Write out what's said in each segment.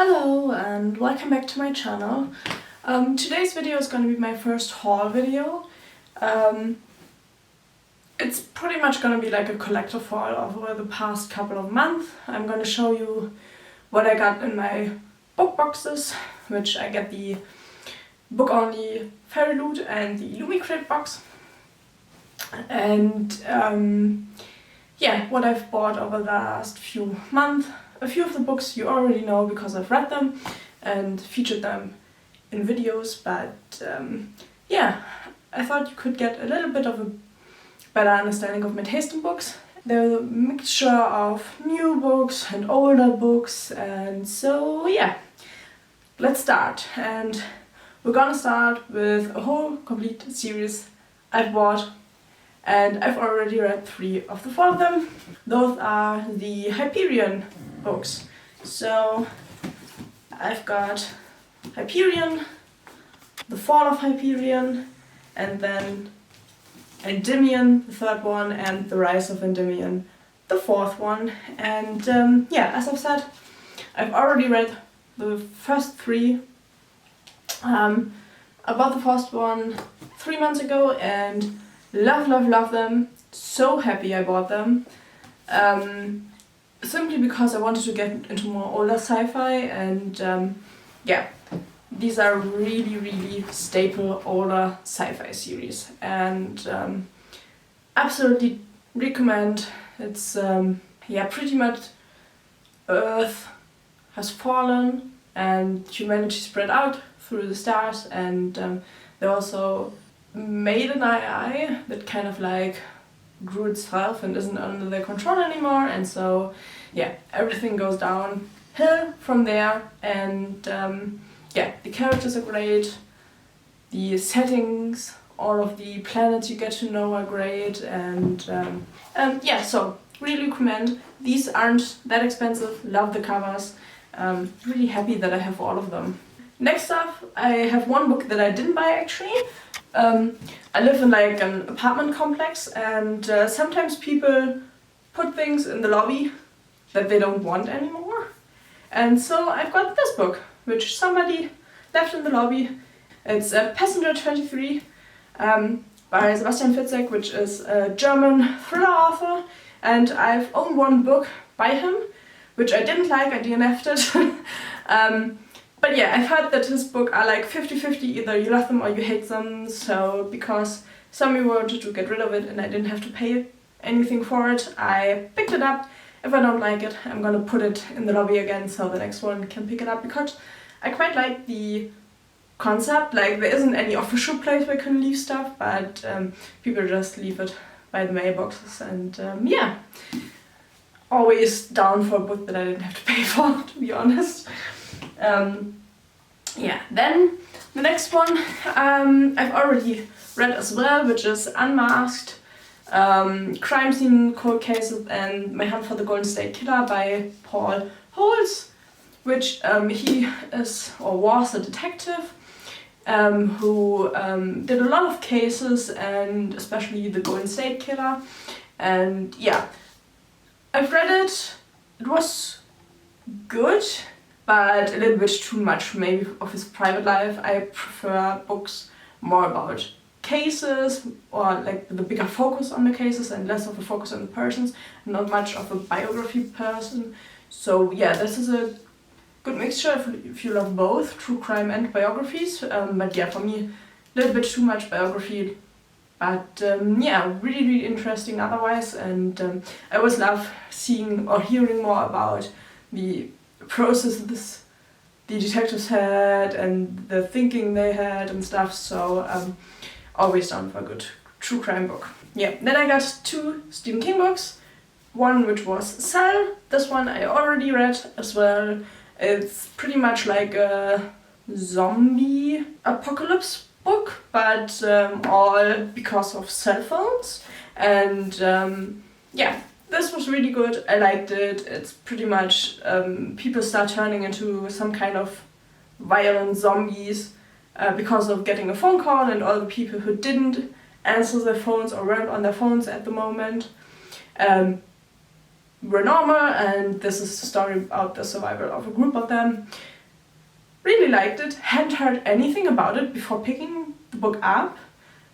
Hello and welcome back to my channel. Today's video is going to be my first haul video. It's pretty much going to be like a collective haul over the past couple of months. I'm going to show you what I got in my book boxes, which I get the book only Fairy Loot and the Illumicrate box. And yeah, what I've bought over the last few months. A few of the books you already know because I've read them and featured them in videos, but yeah, I thought you could get a little bit of a better understanding of my taste in books. They're a mixture of new books and older books, and so yeah, let's start. And we're gonna start with a whole complete series I've bought, and I've already read 3 of the 4 of them. Those are the Hyperion books. So I've got Hyperion, The Fall of Hyperion, and then Endymion, the 3rd one, and The Rise of Endymion, the 4th one. And yeah, as I've said, I've already read the first 3. I bought the first one 3 months ago and love them. So happy I bought them. Simply because I wanted to get into more older sci-fi, and yeah, these are really staple older sci-fi series, and absolutely recommend. It's yeah, pretty much Earth has fallen and humanity spread out through the stars, and they also made an AI that kind of like grew itself and isn't under their control anymore, and so yeah, everything goes downhill from there. And yeah, the characters are great, the settings, all of the planets you get to know are great, and yeah, so really recommend. These aren't that expensive, love the covers, really happy that I have all of them. Next up, I have one book that I didn't buy actually. I live in like an apartment complex, and sometimes people put things in the lobby that they don't want anymore. And so I've got this book, which somebody left in the lobby. It's Passenger 23 by Sebastian Fitzek, which is a German thriller author. And I've owned one book by him, which I didn't like, I DNF'd it. But yeah, I've heard that his books are like 50-50, either you love them or you hate them, so because somebody wanted to get rid of it and I didn't have to pay anything for it, I picked it up. If I don't like it, I'm gonna put it in the lobby again so the next one can pick it up, because I quite like the concept. Like, there isn't any official place where you can leave stuff, but people just leave it by the mailboxes, and yeah, always down for a book that I didn't have to pay for, to be honest. Yeah, then the next one I've already read as well, which is Unmasked, Crime Scene, Cold Cases, and My Hunt for the Golden State Killer by Paul Holes, which he is or was a detective who did a lot of cases, and especially the Golden State Killer. And yeah, I've read it. It was good, but a little bit too much maybe of his private life. I prefer books more about cases, or like the bigger focus on the cases and less of a focus on the persons, not much of a biography person. So yeah, this is a good mixture if you love both true crime and biographies. But yeah, for me, a little bit too much biography, but yeah, really interesting otherwise. And I always love seeing or hearing more about the processes the detectives had and the thinking they had and stuff, so always down for a good true crime book. Yeah, then I got 2 Stephen King books. One which was Cell. This one I already read as well. It's pretty much like a zombie apocalypse book, but all because of cell phones. And yeah, this was really good. I liked it. It's pretty much people start turning into some kind of violent zombies because of getting a phone call, and all the people who didn't answer their phones or weren't on their phones at the moment. were normal, and this is the story about the survival of a group of them. Really liked it, hadn't heard anything about it before picking the book up,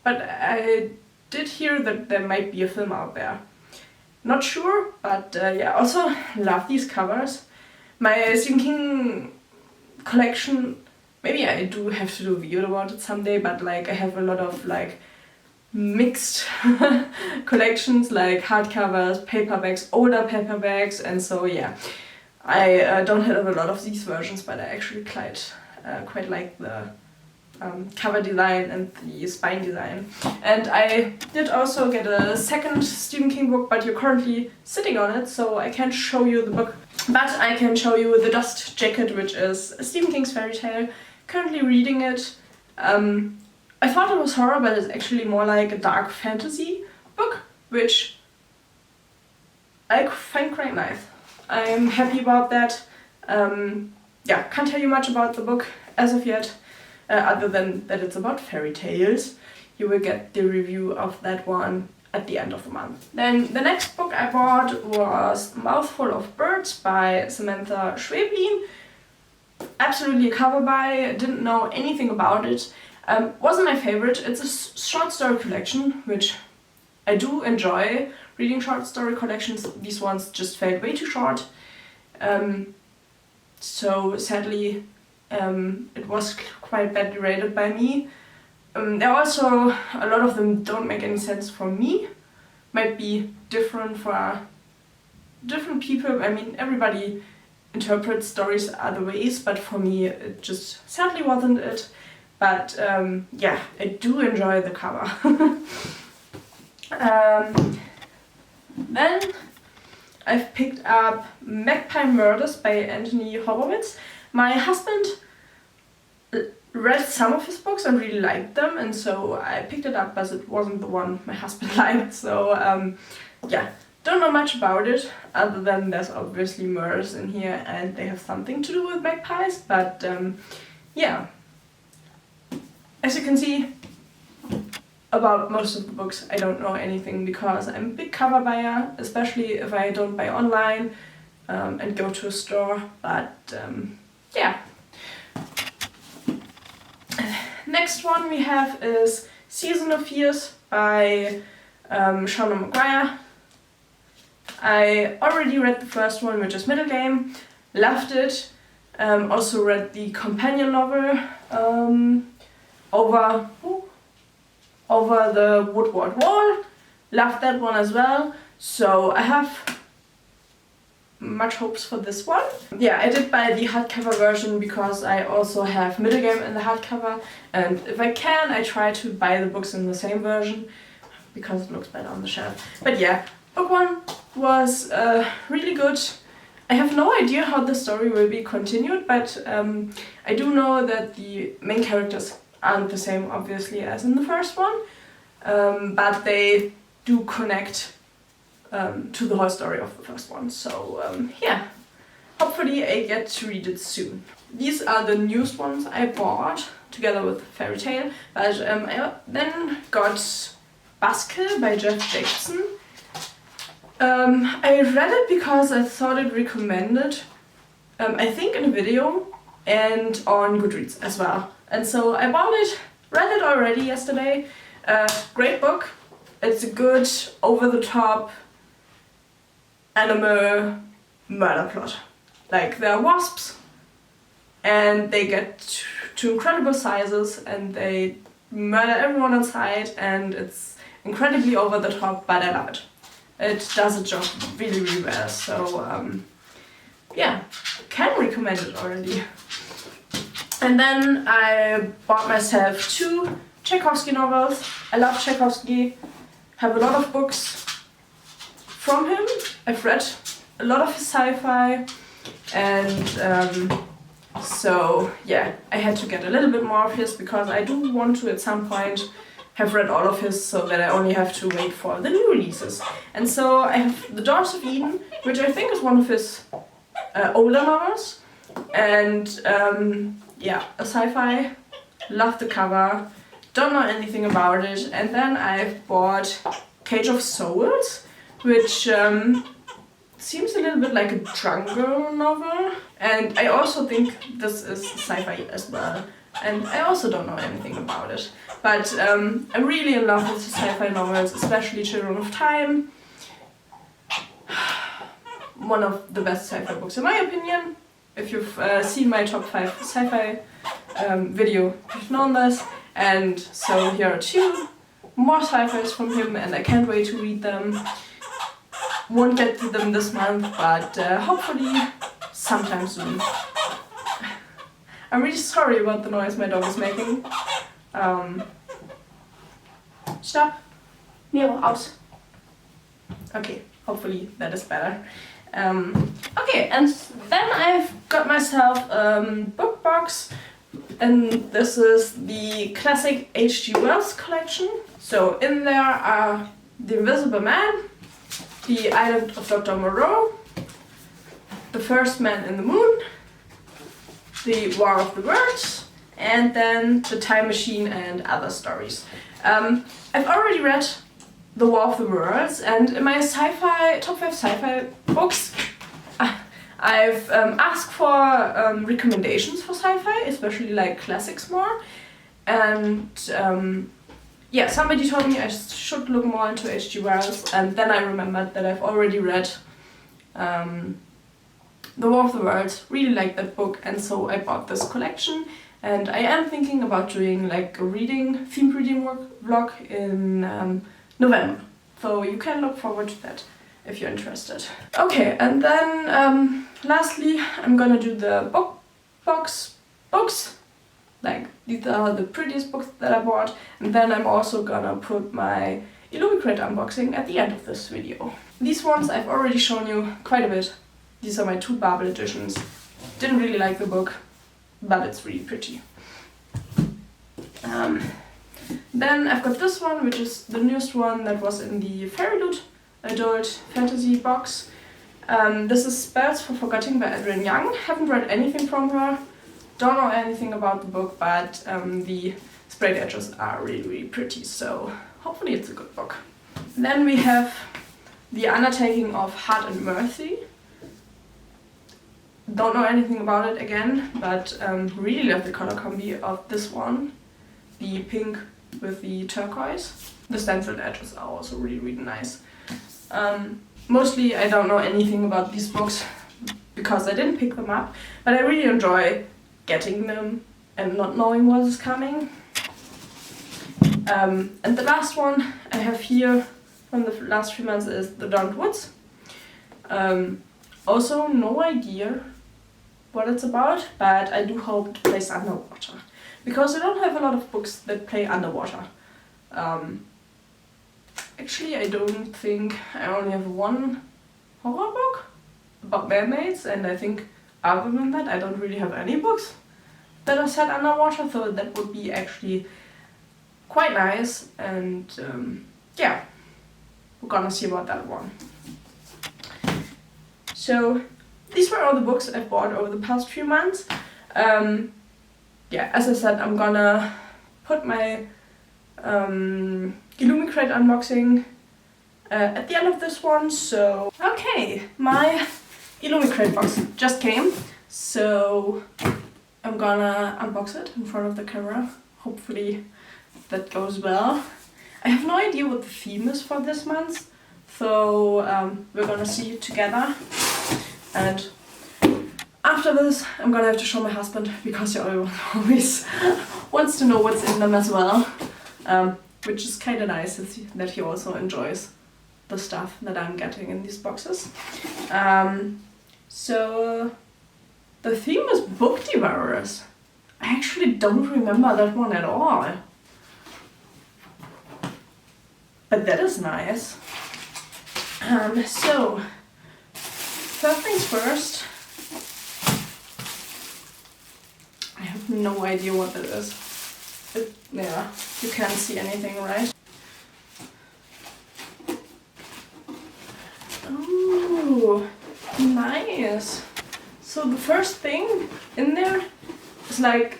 but I did hear that there might be a film out there. Not sure, but yeah, also love these covers. My Stephen King collection, maybe I do have to do a video about it someday, but like I have a lot of like mixed collections, like hardcovers, paperbacks, older paperbacks, and so yeah. I don't have a lot of these versions, but I actually quite like the cover design and the spine design. And I did also get a second Stephen King book, but you're currently sitting on it, so I can't show you the book. But I can show you The Dust Jacket, which is Stephen King's fairy tale. Currently reading it. I thought it was horror, but it's actually more like a dark fantasy book, which I find quite nice. I'm happy about that. Yeah, can't tell you much about the book as of yet, other than that it's about fairy tales. You will get the review of that one at the end of the month. Then the next book I bought was Mouthful of Birds by Samantha Schweblin. Absolutely a cover buy, didn't know anything about it. Wasn't my favorite. It's a short story collection, which I do enjoy reading short story collections. These ones just felt way too short. So sadly, it was quite badly rated by me. There are also, a lot of them don't make any sense for me. Might be different for different people. I mean, everybody interprets stories other ways, but for me it just sadly wasn't it. But yeah, I do enjoy the cover. Then I've picked up Magpie Murders by Anthony Horowitz. My husband read some of his books and really liked them, and so I picked it up, but it wasn't the one my husband liked. So yeah, don't know much about it, other than there's obviously murders in here and they have something to do with magpies, but yeah. As you can see, about most of the books I don't know anything, because I'm a big cover buyer, especially if I don't buy online and go to a store, but yeah. Next one we have is Season of Fears by Shauna Maguire. I already read the first one, which is Middle Game, loved it. Also read the companion novel, Over the Woodward Wall, loved that one as well, so I have much hopes for this one. Yeah, I did buy the hardcover version because I also have Middle Game in the hardcover, and if I can, I try to buy the books in the same version because it looks better on the shelf. But yeah, book one was really good. I have no idea how the story will be continued, but I do know that the main characters aren't the same, obviously, as in the first one, but they do connect to the whole story of the first one. So yeah, hopefully I get to read it soon. These are the newest ones I bought together with Fairy Tale, but I then got Buskill by Jeff Jacobson. I read it because I thought it recommended, I think in a video and on Goodreads as well. And so I bought it, read it already yesterday. Great book. It's a good, over-the-top animal murder plot. Like, there are wasps, and they get to incredible sizes, and they murder everyone on sight, and it's incredibly over-the-top, but I love it. It does its job really, really well, so yeah, can recommend it already. And then I bought myself 2 Tchaikovsky novels. I love Tchaikovsky, have a lot of books from him. I've read a lot of his sci-fi, and so yeah, I had to get a little bit more of his because I do want to at some point have read all of his, so that I only have to wait for the new releases. And so I have The Daughters of Eden, which I think is one of his older novels, and yeah, a sci-fi, love the cover, don't know anything about it. And then I've bought Cage of Souls, which seems a little bit like a jungle novel, and I also think this is sci-fi as well, and I also don't know anything about it, but I'm really in love with sci-fi novels, especially Children of Time. One of the best sci-fi books in my opinion. If you've seen my top 5 sci-fi video, you've known this, and so here are 2 more sci-fis from him, and I can't wait to read them. Won't get to them this month, but hopefully sometime soon. I'm really sorry about the noise my dog is making. Stop. Nero, out. Okay, hopefully that is better. Okay, and then I've got myself a book box, and this is the classic H.G. Wells collection. So in there are The Invisible Man, The Island of Dr. Moreau, The First Man in the Moon, The War of the Worlds, and then The Time Machine and Other Stories. I've already read The War of the Worlds, and in my top 5 sci-fi books, I've asked for recommendations for sci-fi, especially like classics more, and yeah, somebody told me I should look more into H.G. Wells, and then I remembered that I've already read The War of the Worlds, really liked that book, and so I bought this collection, and I am thinking about doing like a themed reading vlog in November, so you can look forward to that if you're interested. Okay, and then lastly I'm gonna do the books. Like, these are the prettiest books that I bought, and then I'm also gonna put my Illumicrate unboxing at the end of this video. These ones I've already shown you quite a bit. These are my 2 Babel editions. Didn't really like the book, but it's really pretty. Then I've got this one, which is the newest one that was in the Fairy Loot adult fantasy box. This is Spells for Forgetting by Adrienne Young. Haven't read anything from her. Don't know anything about the book, but the sprayed edges are really, really pretty, so hopefully it's a good book. Then we have The Undertaking of Heart and Mercy. Don't know anything about it again, but really love the color combi of this one. The pink with the turquoise. The stenciled edges are also really, really nice. Mostly I don't know anything about these books because I didn't pick them up, but I really enjoy getting them and not knowing what is coming. And the last one I have here from the last few months is The Dawned Woods. Also no idea what it's about, but I do hope it plays underwater, because I don't have a lot of books that play underwater. Actually, I don't think I only have one horror book about mermaids, and I think other than that I don't really have any books that are set underwater, so that would be actually quite nice, and yeah, we're gonna see about that one. So these were all the books I've bought over the past few months. Yeah, as I said, I'm gonna put my Illumicrate unboxing at the end of this one. So okay, my Illumicrate box just came, so I'm gonna unbox it in front of the camera. Hopefully that goes well. I have no idea what the theme is for this month, so we're gonna see it together. And after this, I'm gonna have to show my husband, because he always wants to know what's in them as well. Which is kind of nice that he also enjoys the stuff that I'm getting in these boxes. So the theme is book devourers. I actually don't remember that one at all. But that is nice. So first things first. I have no idea what that is. Yeah, you can't see anything, right? Oh, nice. So the first thing in there is like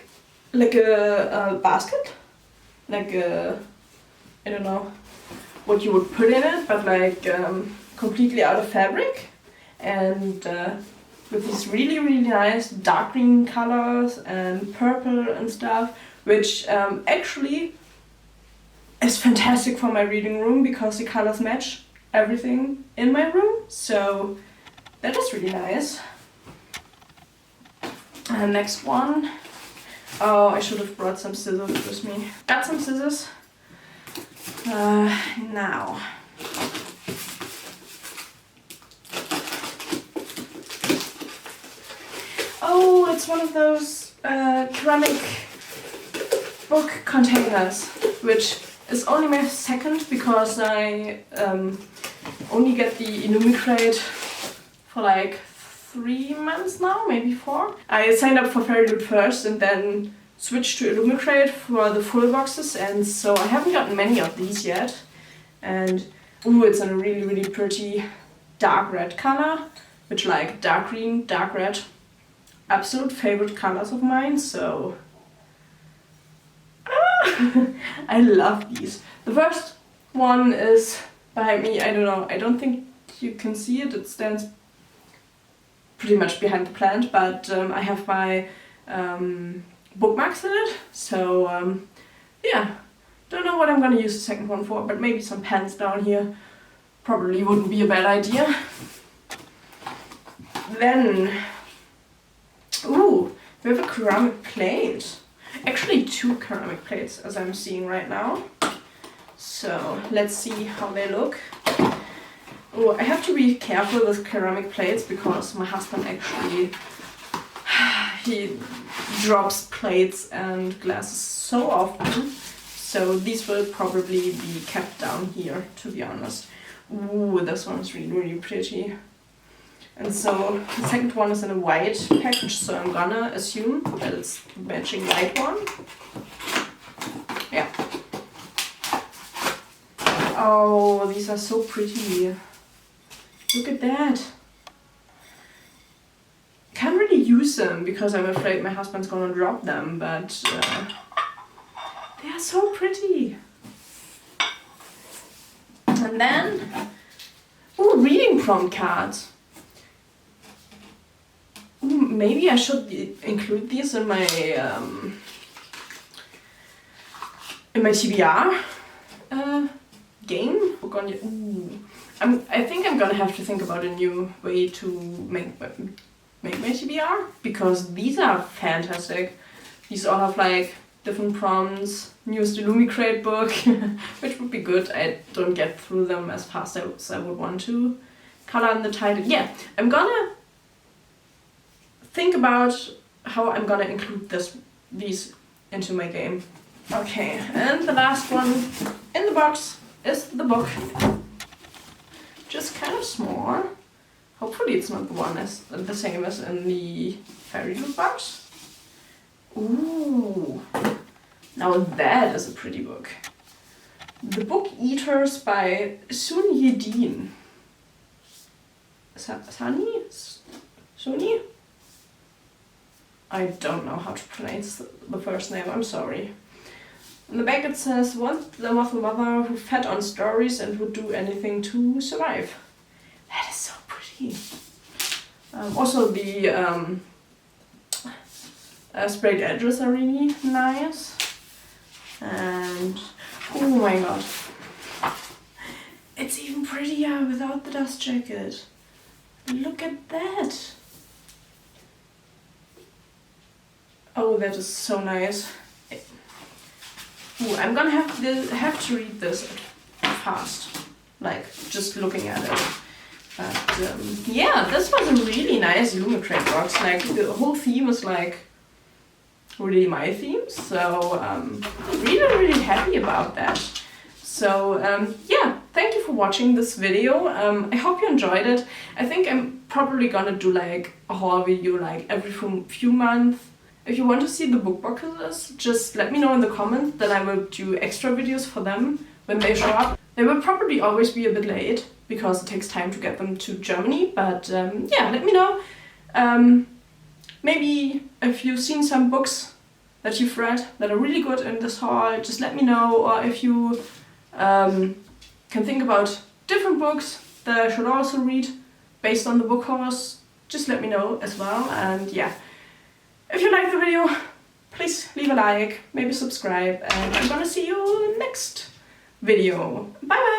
a basket, like a, I don't know what you would put in it, but like completely out of fabric. and with these really, really nice dark green colors and purple and stuff, which actually is fantastic for my reading room because the colors match everything in my room, so that is really nice. And next one, oh, I should have brought some scissors with me. Got some scissors. Now. Oh, it's one of those ceramic book containers, which is only my second because I only get the Illumicrate for like 3 months now, maybe 4. I signed up for Hyperion first and then switched to Illumicrate for the full boxes, and so I haven't gotten many of these yet. And ooh, it's in a really, really pretty dark red color, which like dark green, dark red, absolute favorite colors of mine, so I love these. The first one is behind me. I don't know, I don't think you can see it. It stands pretty much behind the plant, but I have my bookmarks in it. So yeah, don't know what I'm gonna use the second one for, but maybe some pens down here probably wouldn't be a bad idea. Then, ooh, we have a ceramic plate. Actually 2 ceramic plates, as I'm seeing right now. So let's see how they look. Oh, I have to be careful with ceramic plates because my husband actually, he drops plates and glasses so often. So these will probably be kept down here, to be honest. Ooh, this one's really, really pretty. And so the second one is in a white package, so I'm gonna assume that it's the matching white one. Yeah. Oh, these are so pretty. Look at that. Can't really use them because I'm afraid my husband's gonna drop them, but they are so pretty. And then, ooh, reading prompt cards. Ooh, maybe I should include these in my TBR game. Ooh. I think I'm gonna have to think about a new way to make my TBR, because these are fantastic. These all have like different prompts, newest Illumicrate book, which would be good. I don't get through them as fast as I would want to. Color in the title. Yeah, I'm gonna think about how I'm gonna include these into my game. Okay, and the last one in the box is the book. Just kind of small. Hopefully it's not the same as in the fairy loot box. Ooh, now that is a pretty book. The Book Eaters by Sun Yedin. Suni? I don't know how to pronounce the first name, I'm sorry. On the back it says, once there was a mother who fed on stories and would do anything to survive. That is so pretty. Also the sprayed edges are really nice. And, oh my god. It's even prettier without the dust jacket. Look at that. Oh, that is so nice. Ooh, I'm gonna have to read this fast, like just looking at it. But yeah, this was a really nice Illumicrate box. Like the whole theme is like really my theme, so really, really happy about that. So yeah, thank you for watching this video. I hope you enjoyed it. I think I'm probably gonna do like a haul video like every few months. If you want to see the book boxes, just let me know in the comments, then I will do extra videos for them when they show up. They will probably always be a bit late because it takes time to get them to Germany, but yeah, let me know. Maybe if you've seen some books that you've read that are really good in this haul, just let me know. Or if you can think about different books that I should also read, based on the book covers, just let me know as well. And yeah, if you like the video, please leave a like, maybe subscribe, and I'm gonna see you next video. Bye bye!